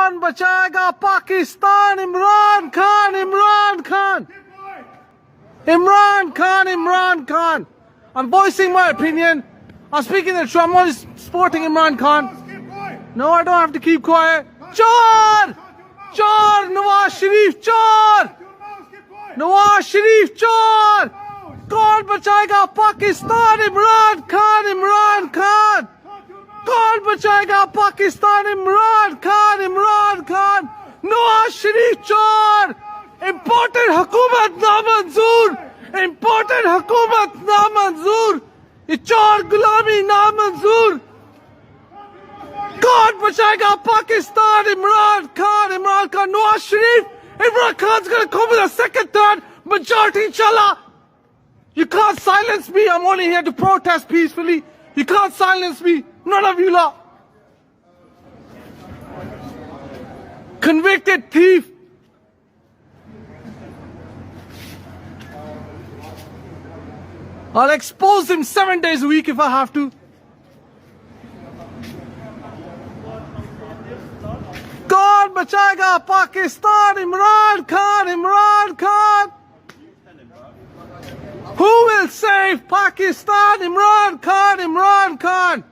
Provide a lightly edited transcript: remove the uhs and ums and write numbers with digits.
कौन बचाएगा Pakistan? Imran Khan, Imran Khan, Imran Khan, Imran Khan. I'm voicing my opinion. I'm speaking the truth. I'm only supporting Imran Khan. No, I don't have to keep quiet. Chor! Chor! Nawaz Sharif, chor! Nawaz Sharif, chor! कौन बचाएगा पाकिस्तान? इमरान खान, इमरान खान. कौन बचाएगा पाकिस्तान? इमरान खान, इमरान खान. नवाज शरीफ चोर. Imported हुकूमत नामंजूर. Imported हुकूमत नामंजूर. ये चोर गुलामी नामंजूर. कौन बचाएगा Pakistan? Imran Khan, Imran Khan. Nawaz Sharif. Imran Khan's gonna come with a second, third majority, inshallah. You can't silence me. I'm only here to protest peacefully. You can't silence me. None of you lot. Convicted thief. I'll expose him 7 days a week if I have to. कौन बचाएगा Pakistan? Imran Khan, Imran Khan. Who will save Pakistan? Imran Khan, Imran Khan.